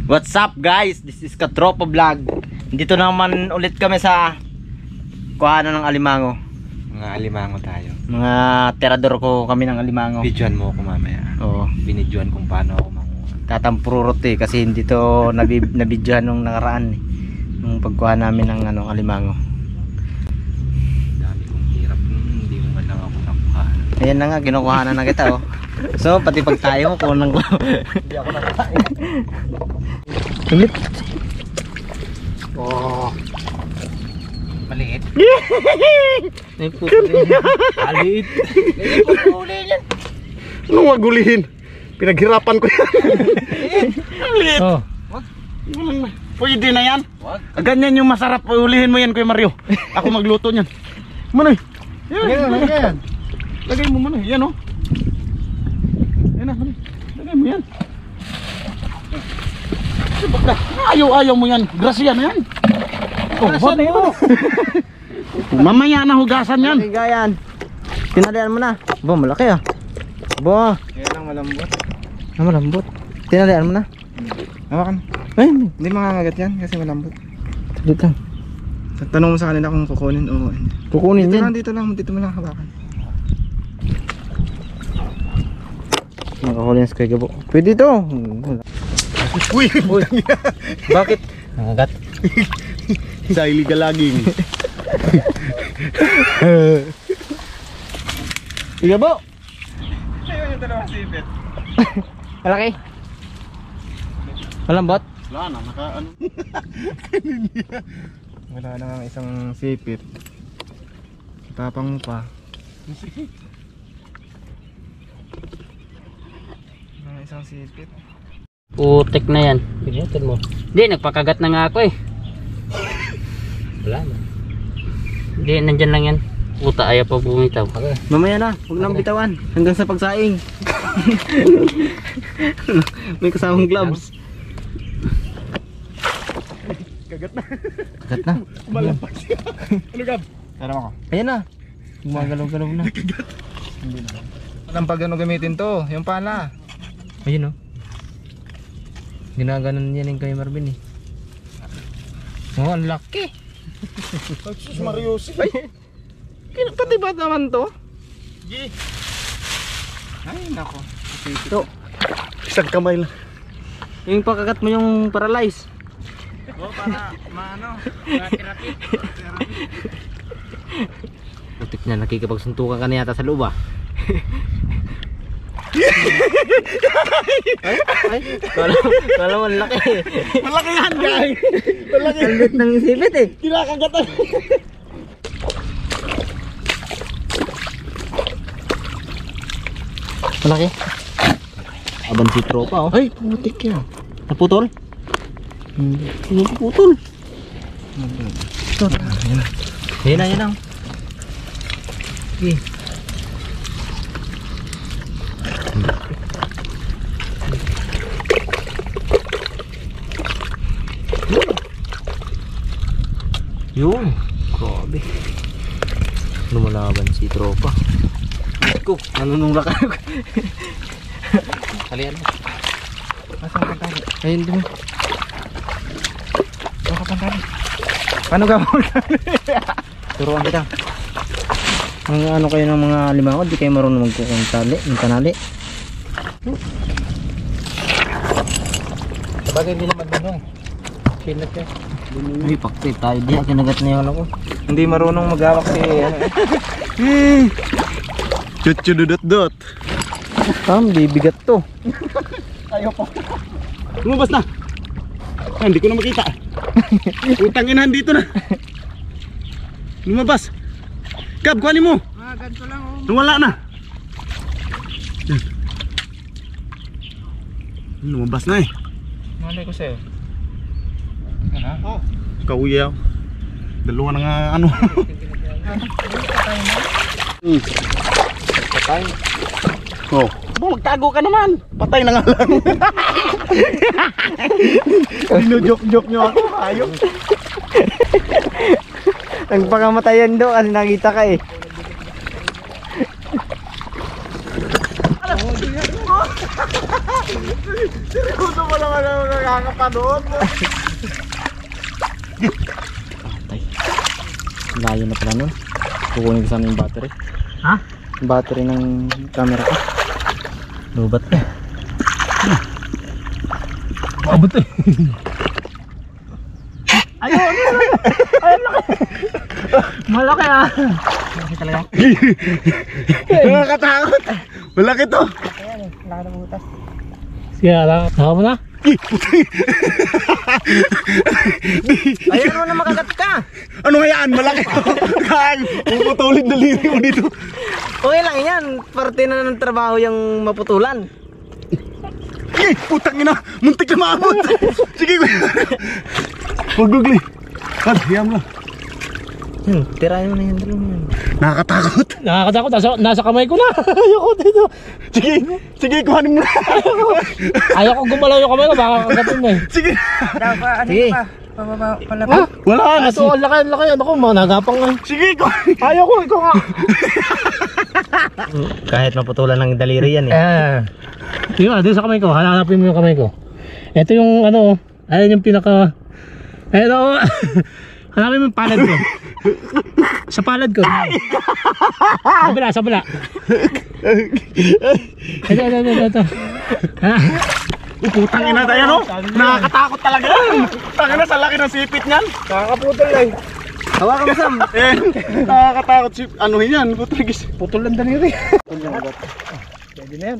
What's up guys? This is Katropa Vlog. Dito naman ulit kami sa kuhanan ng alimango. Mga alimango tayo. Mga terador ko kami ng alimango. Videoan mo ako mamaya. Oo. Binidyoan kung paano ako manguha. Tatampururot eh kasi hindi to nabidyohan nung nakaraan eh. Nung pagkuha namin ng alimango. Dami kong hirap. Hindi mo man lang ako nakuha. Ayan na nga, kinukuhanan na kita oh. So pati pag tayo kunan ko. Hindi ako nakakain. Ulit. Oh. Maliit. Ay puto rin. Maliit. Anong magulihin? Pinaghirapan ko yan. Maliit. Oh. Pwede na yan. Wag. Ganyan yung masarap. Ulihin mo yan, Kuya Mario. Ako magluto niyan. Manoy. Yan. Lagay yan. Lagay mo manoy. Yan o. Yan na, manoy. Lagay mo yan. Bakla. Ayaw mo yan. Grasya na yan. Oh, Grasya na yun. Mamaya na hugasan yan. Okay gayan. Tinalian mo na. Bo, malaki ah. Bo. Yan lang malambot. Malambot. Tinalian mo na. Hawakan. Ay, Hindi mangangagat yan kasi malambot. dito. Tanong mo sa kanila kung kukunin o hindi. Kukunin yan. Dito mo lang hawakan. Nakahuli yan sa kaya po. Pwede ito. Uy. Bakit? Nangagat. Sa iligal laging. Iga po. Ayun yung dalawang sipit. Malaki. Malambot. Wala na, ano. Wala na nga isang sipit. Tapang mo pa. Isang sipit. Putik na yan. Pinutin mo. Hindi, nagpakagat na nga ako eh. Wala na. Hindi, nandyan lang yan. Puta, ayaw pa bumitaw. Mamaya na. Huwag nang bitawan. Hanggang sa pagsaing. May kasamang gloves. Kagat na. Kagat na. Malampas siya. Ano Gab? Tara mo ko. Ayan na. Gumagalaw-galaw na. Anong pag ano gamitin to? Yung pala. Ayun oh. Ginaganon yan yung kay Marvin eh. Oh, ang laki. Sus Marius. Pati ba naman to? G. Ay, nako. Ito. Isang kamay lang. Yung pagkagat mo yung paralyze. Oh, para maano. Putik na, nakikipagsuntukan ka na yata sa loob ah. ay, kala mo laki. Malaki yan, guys. Malaki. Ang lit ng sipit eh. Kinakagatan. Malaki. Aban si tropa oh. Ay, putik yan. Naputol? Hindi. Naputol. Yan na, yan na. Okay. Yun. Grabe. Lumalaban si tropa. Ko, ano nung laka? Kalian mo. Asan ka tali? Ayun din. Saan ka tali? Paano gawin? Turuan kita. Ang ano kayo ng mga limango, di kayo marunong magkukuntali, ng kanali. Bagay hindi naman dunong. Sinat ka. Uy, pakti tayo di, kinagat na yung ano ko. Hindi marunong maghawak si ano eh. Chut-chududot-dot. Bibigat to. Ayaw pa. Lumabas na. Ah, hindi ko na makita. Utang inahan dito na. Lumabas. Gab, kuhanin mo. Ganito lang oh. Wala na. Yan. Lumabas na eh. Malay ko sa'yo. Ano? Kauyaw. Dalawa na nga ano. Patay. Oh. Magtago ka naman. Patay na nga lang. Dino-joke-joke nyo ako. Ayok. Nagpakamatayan daw kasi nakita ka eh. Seryoso mo naman ang nakakapanood. Patay. Layo na pala nun. Kukunin ko sana yung battery. Ha? Yung battery ng camera ko. Lubat ka. Abot eh. Ayun! Ayun, laki! Malaki ah! Malaki talaga. Nakakatakot. Malaki to. Ayan eh, laki ng butas. Sige, naka mo na? Ayun mo na makagat ka! Ano hayaan? Malaki to. Puputulin daliri mo dito. Okay lang yan, parte na ng trabaho yung maputulan. Putang ina. Muntik na maabot. Sige ko. Huwag gugli. Hayaan mo lang. Tirahin mo na yan, dalawang yan. Nakakatakot. Nakakatakot, nasa kamay ko na. Ayoko dito. Sige, kuhanin mo na. Ayoko gumalaw yung kamay ko, baka kagatin mo eh. Sige. Sige. Wala na. Ito, ang laki. Ano ko, managapang nga. Sige, kuhanin. Ayoko, ikaw nga. Kahit maputulan ng daliri yan eh. Tingnan, dito sa kamay ko, hanapin mo yung kamay ko. Ito yung ano, ayun yung pinaka... Ito, hanapin mo yung palad ko. Sa palad ko. Sa bala. Ito. Putang ina tayo, no? Nakakatakot talaga yan. Tangin na sa laki ng sipit niyan. Nakakaputol lang. Hawakan mo, Sam. Nakakatakot si... Anuhin yan? Putrigis. Putol lang daliri. Pwede na yan.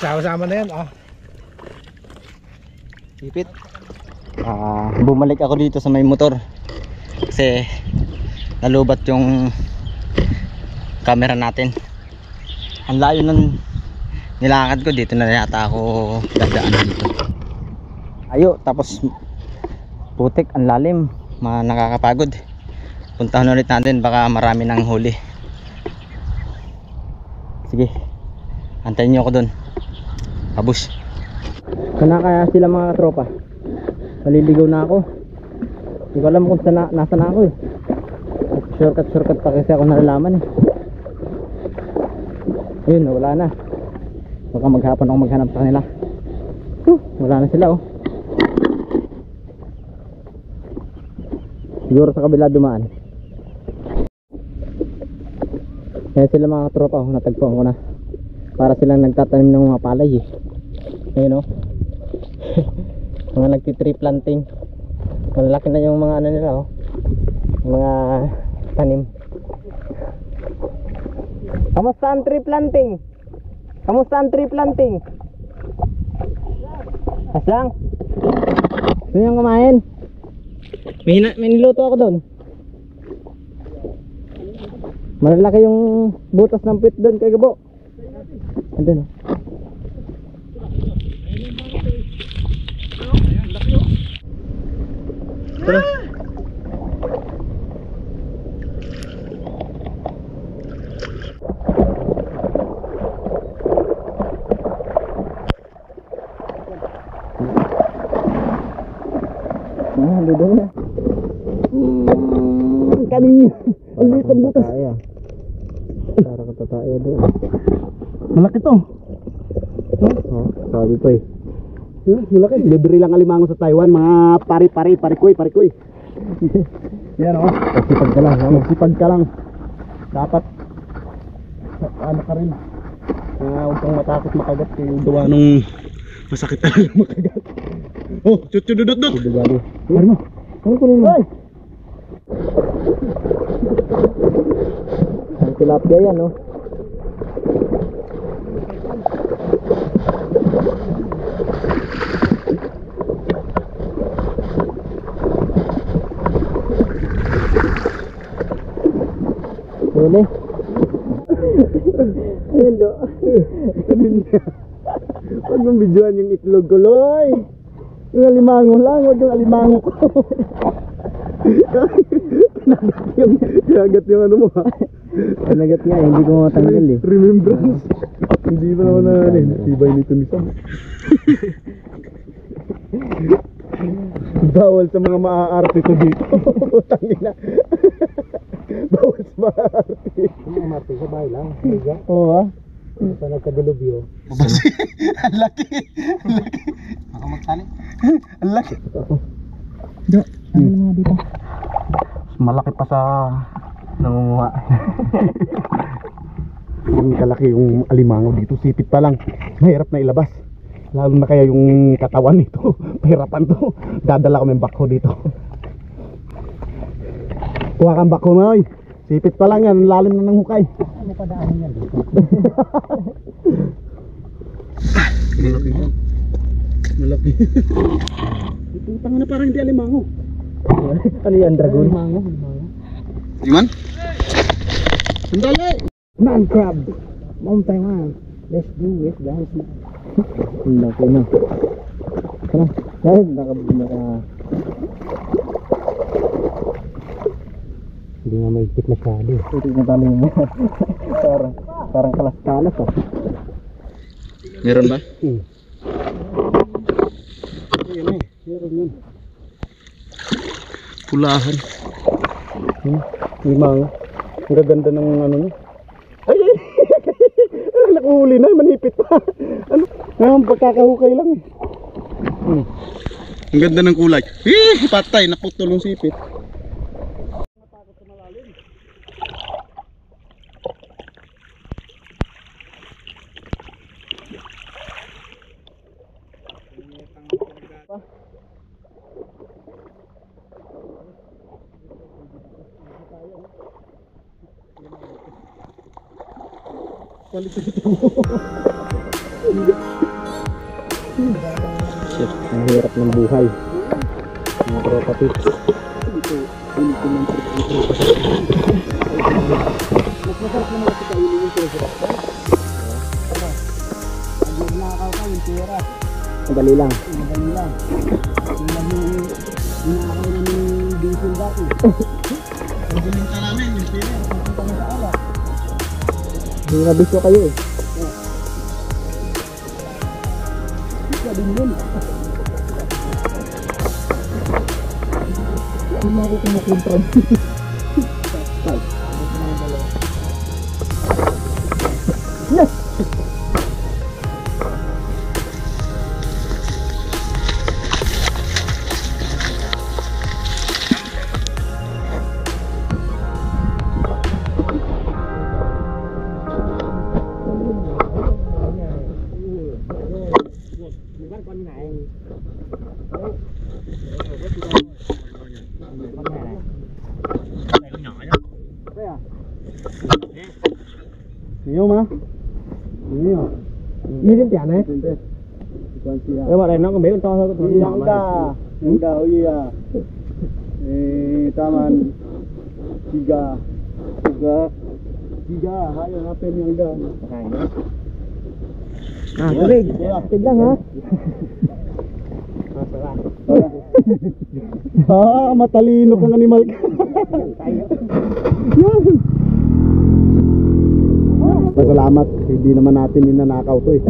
Sama-sama na yan. Sipit. Bumalik ako dito sa may motor. Kasi nalubat yung camera natin. Ang layo ng nilakad ko, dito na yata ako dadaan dito. Ayo, tapos putik, ang lalim, nakakapagod. Puntahan ulit natin, baka marami nang huli. Sige, antayin nyo ako dun. Pabus. Sana kaya sila mga katropa. Maliligaw na ako. Hindi ko alam kung nasa na ako eh. Shortcut pa kasi ako nalalaman eh. Ayun, wala na. Baka maghapon ako maghanap sa kanila. Wala na sila oh. Siguro sa kabila dumaan. Kaya sila mga katropa oh, natagpuan ko na. Para silang nagtatanim ng mga palay eh. Ayun oh. Mga nagti-tree planting. Malalaki na yung mga ano nila oh. Mga tanim. Kamusta ang tree planting? Kamusta ang tree planting? Asang? Gusto niyang kumain? May niluto ako doon. Malalaki yung butas ng pit doon kay Gabo. Andun oh. Tara. Dudong na. Kanina. Ang liit ang butas. Para katataya doon. Malaki to. Sabi ko eh. Malaki. Libre lang alimango sa Taiwan. Mga parikoy. Yan o. Magsipag ka lang. Magsipag ka lang. Dapat ano ka rin. Huwag kang matakot makagat kayo gawa nung masakit talaga makagat. Oh, dudut. Dugali. Ano? Ano ko nila? Ang tilapia yan no. Huli. Ayun do. Huwag mong videoan yung itlog ko, Loy. Yung alimango lang, huwag yung alimango ko. Kinagat yung ano mo ha. Kinagat nga hindi ko matanggal eh. Remembrance. Hindi pa naman na ano eh. Tibay nito ni Sam. Bawal sa mga maaarte ko dito. Tangina. Bawal sa maaarte. Yung umarte sa bahay lang. Oo ha. Pa nagkadilubyo. Ang laki. Ako magtali. Ang laki. Ano mga dito? Malaki pa sa nangunguha. Yung kalaki yung alimango dito, sipit pa lang. Mahirap na ilabas. Lalo na kaya yung katawan nito. Pahirapan to. Dadala ko ng bakho dito. Kuha kang bakho na, oy. Sipit pa lang yan, lalim na ng hukay. Ano pa daanan yan dito? Malaki yan. Malaki. Putang na parang hindi alimango. Ano yan, dragon? Limango. Iman? Sandali! Man crab. Mount Taiwan. Let's do it guys. Ang laki na. Tara. Dahil naka... Hindi nga may higpit masyado. Ito na tali mo. Parang kalas-kalas oh. Meron ba? Meron yun. Pulahan. Limango. Ang gaganda ng ano no? Ay! Nakuhuli na, manipit pa. Ano? Ngayon, pagkakahukay lang eh. Ang ganda ng kulay. Patay, naputol yung sipit. Shit, ang hirap ng buhay. Mga tropa tips. Madali lang. Hindi nabisyo kayo eh. Hindi ako kumukontrol. Yes! Nhiều mà. Nhiều. Như cái chả này. Các bạn này nó có mấy con to hơn con nhỏ mà. Yang dah iya. Taman tiga. Hayo ngapain yang dah? Ah, tubig. Tubig lang ha. Matalino kang animal ka. Pasalamat, hindi naman natin ninanakaw to eh.